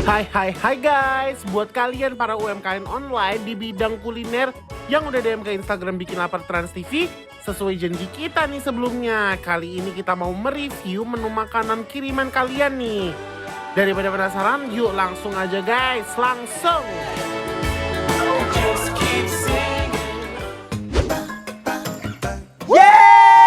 Hai guys, buat kalian para UMKM online di bidang kuliner yang udah DM ke Instagram Bikin Lapar Trans TV, sesuai janji kita nih sebelumnya, kali ini kita mau mereview menu makanan kiriman kalian nih. Daripada penasaran, yuk langsung aja guys, langsung!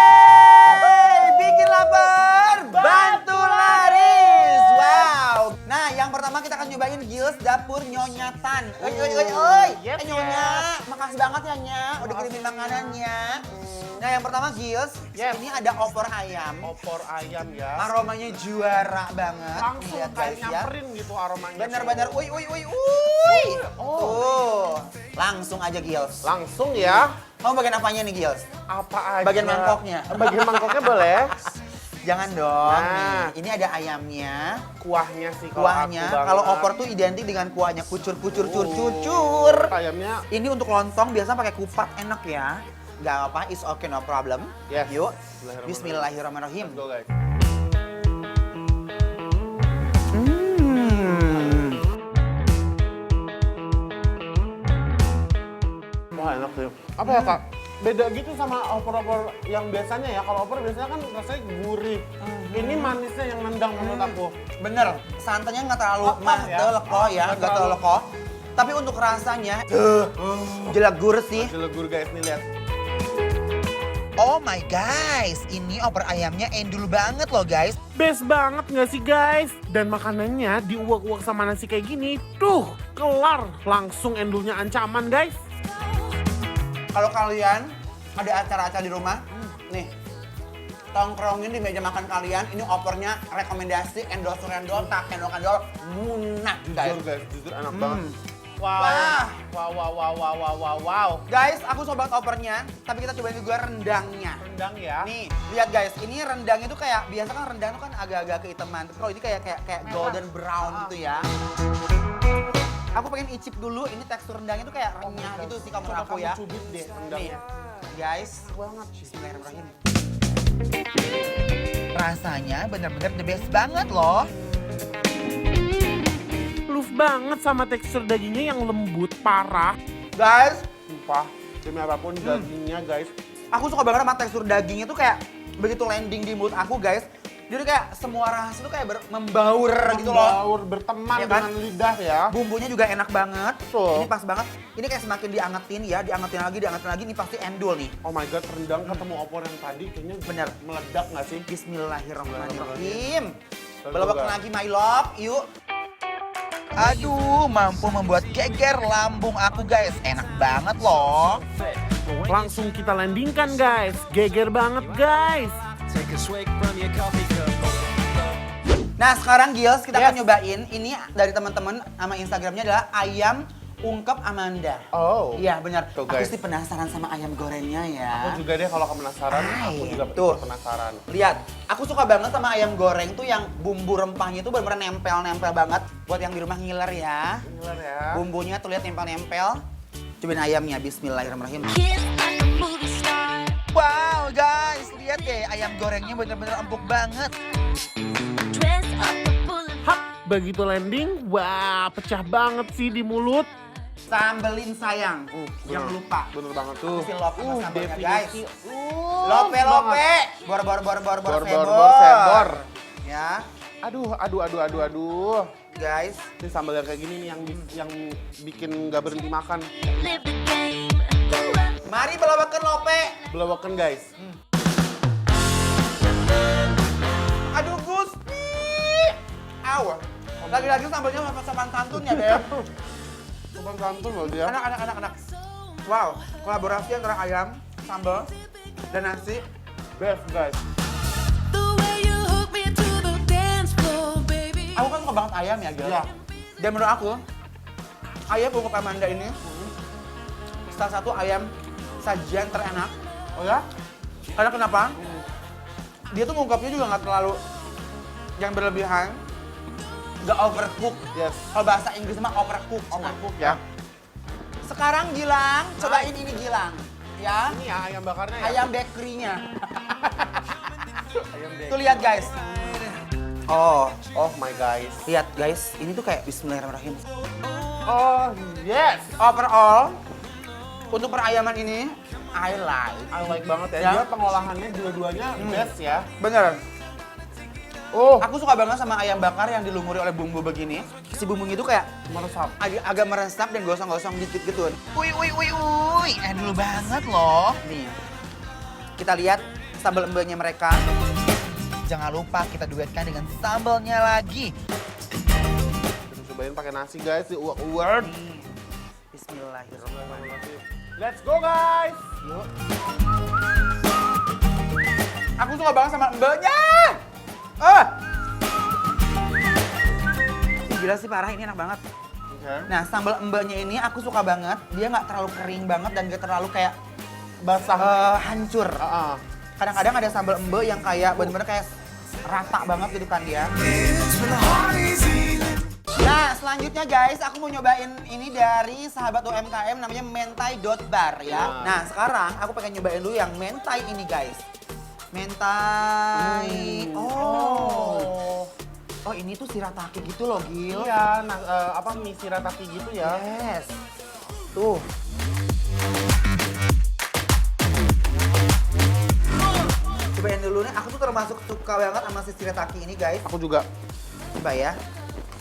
Yeay! Bikin lapar, bantu laris. Wow. Nah, yang pertama kita akan nyobain Gils Dapur Nyonya Tan. Oi. Yes, Nyonya, makasih banget ya Nya, udah kirimin makanannya. Nah, yang pertama Gils, ini ada opor ayam. Opor ayam ya. Aromanya juara banget. Langsung Lihat kayak guys ya. nyamperin gitu aromanya. Bener-bener, uy. Langsung aja Gils. Langsung ya. Kamu bagian apanya nih Gils? Apa aja? Bagian mangkoknya. Bagian mangkoknya boleh. Jangan dong. Nah. Nih, ini ada ayamnya. Kuahnya sih Kuahnya, kalau opor tuh identik dengan kuahnya cucur. Ayamnya Ini untuk lontong biasa pakai kupat enak ya. Gak apa, it's okay, no problem. Yes. Yuk, Bismillahirrahmanirrahim. Let's go guys. Wah enak sih. Apa ya kak? Beda gitu sama opor-opor yang biasanya ya. Kalau opor biasanya kan rasanya gurih. Ini manisnya yang nendang menurut aku. Bener, santannya nggak terlalu Pas ya. leko ya, nggak terlalu leko. Tapi untuk rasanya, jelegur sih. Jelegur guys, nih lihat. Oh my guys, ini opor ayamnya endul banget loh guys. Best banget nggak sih guys? Dan makanannya diuak-uak sama nasi kayak gini, tuh kelar. Langsung endulnya ancaman guys. Kalau kalian ada acara-acara di rumah, nih, tongkrongin di meja makan kalian, ini opornya rekomendasi, endorse, tak endorse, munah guys. Jujur enak banget. Wah. Wow. Guys, aku coba opornya, tapi kita cobain juga rendangnya. Rendang ya. Nih, lihat guys, ini rendangnya tuh kayak, biasa kan rendang tuh kan agak-agak kehitaman. Tapi kalau ini kayak golden brown gitu ya. Aku pengen icip dulu, ini tekstur rendangnya tuh kayak renyah gitu sih kamar aku ya. Cubit deh Nih, rendangnya. guys, banget. Bismillahirrahmanirrahim. Rasanya bener-bener the best banget loh. Love banget sama tekstur dagingnya yang lembut parah. Guys, Sumpah, demi apapun dagingnya guys. aku suka banget sama tekstur dagingnya tuh kayak begitu landing di mulut aku guys. Jadi kayak semua rasa tuh kayak membaur gitu loh. Membaur, berteman Ya kan? dengan lidah ya. Bumbunya juga enak banget. Betul. Ini pas banget. Ini kayak semakin diangetin ya, diangetin lagi. Ini pasti endul nih. Oh my god, rendang ketemu opor yang tadi kayaknya Bener. meledak nggak sih? Bismillahirrahmanirrahim. Let's Belok go, guys. lagi my love, yuk. Aduh, mampu membuat geger lambung aku guys. Enak banget loh. Langsung kita landingkan guys. Geger banget guys. Nah sekarang Gils kita akan nyobain. Ini dari teman-teman sama Instagramnya adalah ayam ungkep Amanda. Oh. Iya benar. Tuh, Aku guys. sih penasaran sama ayam gorengnya ya. Aku juga deh kalau penasaran, aku juga Tuh. penasaran. Lihat, aku suka banget sama ayam goreng tuh yang bumbu rempahnya tuh bener-bener nempel-nempel banget. Buat yang di rumah ngiler ya. Ngiler ya. Bumbunya tuh lihat nempel-nempel. Cobain ayamnya, bismillahirrahmanirrahim. Wow guys, lihat deh ayam gorengnya bener-bener empuk banget. Hap, begitu landing, wah pecah banget sih di mulut. Sambelin sayang, jangan lupa. Bener banget tuh. Kasih love sama sambelnya guys. definisi. Lope. Bor Sebor. Ya, Aduh. guys. Ini sambal yang kayak gini nih yang bikin nggak berhenti makan. Mari belawakan lope. Belawakan guys. Aduh Gusti. Aw. Lagi-lagi sambelnya sama sopan santunnya deh. Sopan santun loh dia. Anak. Wow, kolaborasi antara ayam, sambal, dan nasi. Best guys. Aku kan suka banget ayam ya, Gil. Iya. Dan menurut aku, ayam ungkep Amanda ini salah satu ayam sajian terenak. Oh ya? Karena kenapa? Dia tuh ngungkapnya juga nggak terlalu yang berlebihan, nggak overcook. Yes. Kalau bahasa Inggris mah overcook. Overcook ya. Sekarang Gilang, cobain ini Gilang. Ya, Ini ya ayam bakarnya ya. ayam bakery-nya. Ayam Tuh lihat guys. Oh my guys. lihat guys, ini tuh kayak bismillahirrahmanirrahim. Oh yes. Overall, untuk perayaman ini, I like banget ya. Ya. Dia pengolahannya dua-duanya best ya. Bener. Oh, Aku suka banget sama ayam bakar yang dilumuri oleh bumbu begini. Si bumbunya itu kayak meresap. agak meresap dan gosong-gosong dikit gitu. Uy, dulu banget loh. Nih, kita lihat sambal embenya mereka. Jangan lupa kita duetkan dengan sambalnya lagi. Kita cobain pakai nasi guys, diuak-uak. Bismillahirrahmanirrahim. Let's go guys. Yuk. Aku suka banget sama embenya. Gila sih parah, ini enak banget. Oke. Nah, sambal embenya ini aku suka banget. Dia nggak terlalu kering banget dan nggak terlalu kayak Basah. hancur. Kadang-kadang ada sambal embe yang kayak bener-bener kayak rata banget gitu kan dia. Nah, selanjutnya guys, aku mau nyobain ini dari sahabat UMKM namanya mentai.bar ya. Nah, sekarang aku pengen nyobain dulu yang mentai ini guys. Mentai. Oh, ini tuh shirataki gitu loh, Gil. Iya, mie shirataki gitu ya. Yes. Tuh. Cobain dulu nih, aku tuh termasuk suka banget sama si shirataki ini guys. Aku juga. Coba ya.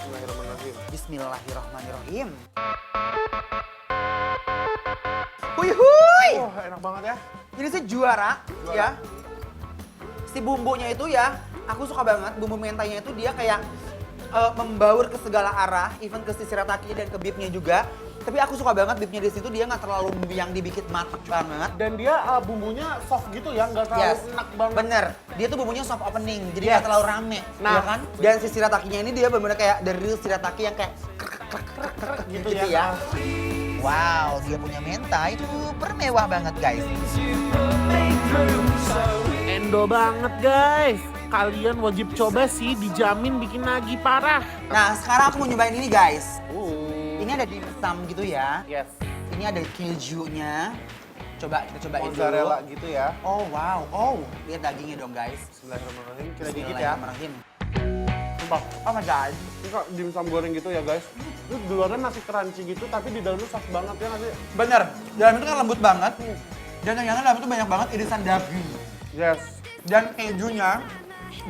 Bismillahirrahmanirrahim. Bismillahirrahmanirrahim. Huy. Oh, enak banget ya. Ini sih juara. Ya. Si bumbunya itu ya, aku suka banget. Bumbu mentainya itu dia kayak membaur ke segala arah, even ke si shirataki dan ke beefnya juga. Tapi aku suka banget beefnya di situ, dia nggak terlalu yang dibikin matang banget. Dan dia bumbunya soft gitu ya, nggak terlalu enak banget. Bener, dia tuh bumbunya soft opening, jadi nggak terlalu rame, Nah, ya kan? Dan si shiratakinya ini dia bener-bener kayak the real shirataki yang kayak gitu ya. Wow, dia punya mentai itu bermewah banget guys. Endo banget guys. Kalian wajib coba sih, dijamin bikin nagih parah. Nah, sekarang aku mau nyobain ini guys. Ini ada dimsum gitu ya. Yes. Ini ada kejunya. Coba kita cobain Mozzarella dulu. gitu ya. Oh wow, lihat dagingnya dong guys. Bismillahirrahmanirrahim. Kita gigit ya. Bismillahirrahmanirrahim. Sumpah. Oh my god. Ini kok dimsum goreng gitu ya guys. Itu di luarnya masih crunchy gitu, tapi di dalamnya soft banget ya nggak sih? Bener, dalam itu kan lembut banget. Dan ternyata dalam itu banyak banget irisan daging. Yes. Dan kejunya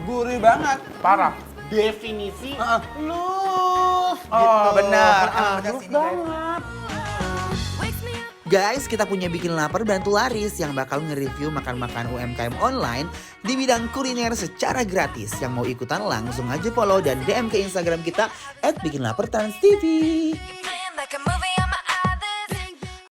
gurih banget. Parah. Definisi loose. Oh, benar. Loose banget. Guys, kita punya Bikin Lapar Bantu Laris yang bakal nge-review makan-makan UMKM online di bidang kuliner secara gratis. Yang mau ikutan langsung aja follow dan DM ke Instagram kita @bikinlapartransTV.